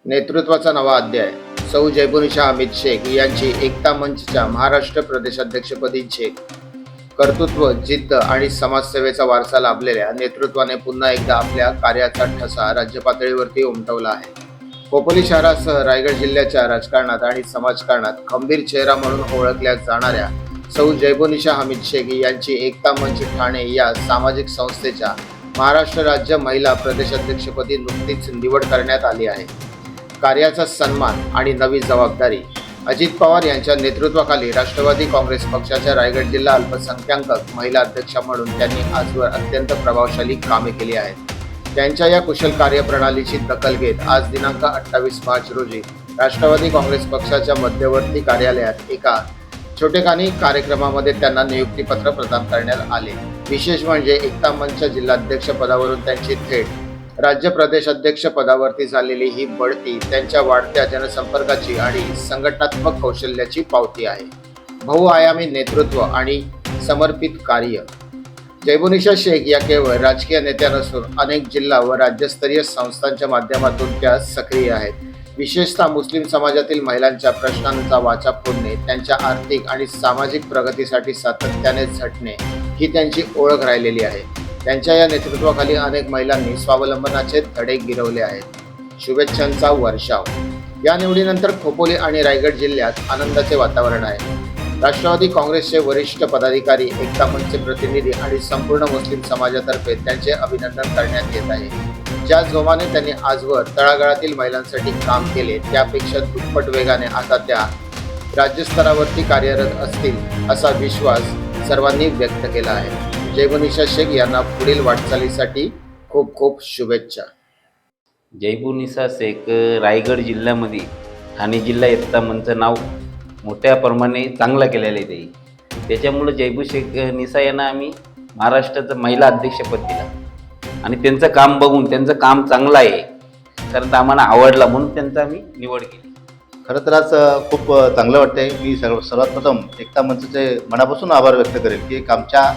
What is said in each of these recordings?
नेतृत्वाचा नवा अध्याय. सौ जयबुनिशा अमित शेख यांची एकता मंचच्या महाराष्ट्र प्रदेशाध्यक्षपदीचे कर्तृत्व, जिद्द आणि समाजसेवेचा वारसा लाभलेल्या नेतृत्वाने पुन्हा एकदा आपल्या कार्याचा ठसा राज्य पातळीवरती उमटवला आहे. खोपोली शहरासह रायगड जिल्ह्याच्या राजकारणात आणि समाजकारणात खंबीर चेहरा म्हणून ओळखल्या जाणाऱ्या सौ जयबुनिशा अमित शेख यांची एकता मंच ठाणे या सामाजिक संस्थेच्या महाराष्ट्र राज्य महिला प्रदेशाध्यक्षपदी नुकतीच निवड करण्यात आली आहे. कार्याचा सन्मान आणि नवी जबाबदारी. अजित पवार यांच्या नेतृत्वाखाली राष्ट्रवादी काँग्रेस पक्षाच्या रायगड जिल्हा अल्पसंख्याक महिला अध्यक्षा म्हणून त्यांनी आजवर अत्यंत प्रभावशाली कामे केली आहेत. त्यांच्या या कुशल कार्यप्रणालीची दखल घेत आज दिनांक 28 मार्च रोजी राष्ट्रवादी काँग्रेस पक्षाच्या मध्यवर्ती कार्यालयात एका छोटेखानी कार्यक्रमामध्ये त्यांना नियुक्तीपत्र प्रदान करण्यात आले. विशेष म्हणजे एकता मंचच्या जिल्हाध्यक्ष पदावरून त्यांची थेट राज्य प्रदेशाध्यक्ष पदावरती झालेली ही बढती त्यांच्या वाढत्या जनसंपर्काची आणि संघटनात्मक कौशल्याची पावती आहे. बहुआयामी नेतृत्व आणि समर्पित कार्य. जयबुनिशा शेख या केवळ राजकीय नेत्या नसून अनेक जिल्हा व राज्यस्तरीय संस्थांच्या माध्यमातून त्या सक्रिय आहेत. विशेषतः मुस्लिम समाजातील महिलांच्या प्रश्नांचा वाचा फोडणे, त्यांच्या आर्थिक आणि सामाजिक प्रगतीसाठी सातत्याने झटणे ही त्यांची ओळख राहिलेली आहे. त्यांच्या या नेतृत्वाखाली अनेक महिलांनी स्वावलंबनाचे धडे गिरवले आहेत. शुभेच्छांचा वर्षाव. या निवडीनंतर खोपोली आणि रायगड जिल्ह्यात आनंदाचे वातावरण आहे. राष्ट्रवादी काँग्रेसचे वरिष्ठ पदाधिकारी, एकता मंचचे प्रतिनिधी आणि संपूर्ण मुस्लिम समाजातर्फे त्यांचे अभिनंदन करण्यात येत आहे. ज्या जोमाने त्यांनी आजवर तळागाळातील महिलांसाठी काम केले त्यापेक्षा दुप्पट वेगाने आता त्या राज्यस्तरावरती कार्यरत असतील असा विश्वास सर्वांनी व्यक्त केला आहे. जयबुनिशा शेख यांना पुढील वाटचालीसाठी खूप खूप शुभेच्छा. जयबुनिशा शेख रायगड जिल्ह्यामध्ये ठाणे जिल्हा एकता मंचचं नाव मोठ्या प्रमाणे चांगला केलेलं आहे. त्याच्यामुळं जयबुनिशा यांना आम्ही महाराष्ट्राचं महिला अध्यक्षपद दिलं आणि त्यांचं काम बघून त्यांचं काम चांगलं आहे कारण आम्हाला आवडला म्हणून त्यांचं आम्ही निवड केली. खरं तर आज खूप चांगलं वाटतंय. मी सर्वात प्रथम एकता मंचचे मनापासून आभार व्यक्त करेल की आमच्या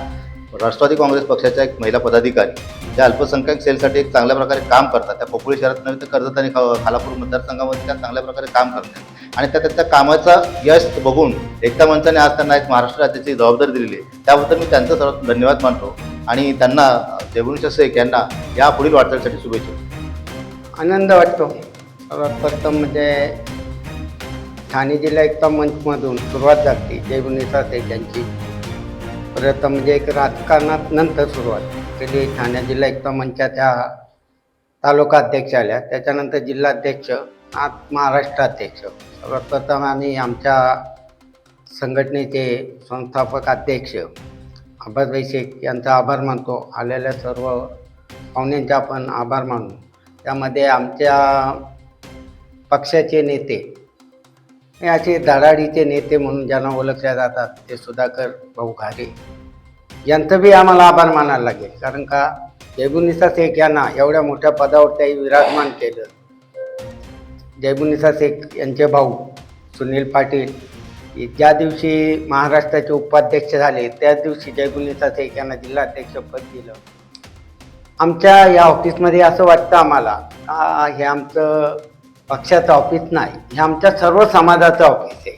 राष्ट्रवादी काँग्रेस पक्षाच्या एक महिला पदाधिकारी त्या अल्पसंख्याक सेलसाठी एक चांगल्या प्रकारे काम करतात. त्या खोपोली शहरात नव्हे तर कर्जत आणि खालापूर मतदारसंघामध्ये त्या चांगल्या प्रकारे काम करतात आणि त्या कामाचा यश बघून एकता मंचाने आज त्यांना एक महाराष्ट्र राज्याची जबाबदारी दिलेली आहे. त्याबद्दल मी त्यांचा सर्वात धन्यवाद मानतो आणि त्यांना जयबुनिशा शेख यांना या पुढील वाटचालीसाठी शुभेच्छा. आनंद वाटतो. सर्वात प्रथम म्हणजे ठाणे जिल्हा एकता मंचमधून सुरुवात झाली जयबुनिशा शेख यांची. प्रथम म्हणजे एक राजकारणात नंतर सुरुवात केली. ठाणे जिल्हा एकता मंचाच्या तालुका अध्यक्ष आल्या, त्याच्यानंतर जिल्हाध्यक्ष, आज महाराष्ट्राध्यक्ष. सर्वात प्रथम आम्ही आमच्या संघटनेचे संस्थापक अध्यक्ष अब्बासभाई शेख यांचा आभार मानतो. आलेल्या सर्व पाहुण्यांचा आपण आभार मानू. त्यामध्ये आमच्या पक्षाचे नेते हे असे धडाडीचे नेते म्हणून ज्यांना ओळखल्या जातात ते सुधाकर भाऊ घारे यांचं बी आम्हाला आभार मानायला लागेल. कारण का जयबुनिशा शेख यांना एवढ्या मोठ्या पदावर त्याही विराजमान केलं. जयबुनिशा शेख यांचे भाऊ सुनील पाटील ज्या दिवशी महाराष्ट्राचे उपाध्यक्ष झाले त्याच दिवशी जयबुनिशा शेख यांना जिल्हाध्यक्षपद दिलं. आमच्या या ऑफिसमध्ये असं वाटतं आम्हाला हे आमचं पक्षाचं ऑफिस नाही, हे आमच्या सर्व समाजाचं ऑफिस आहे.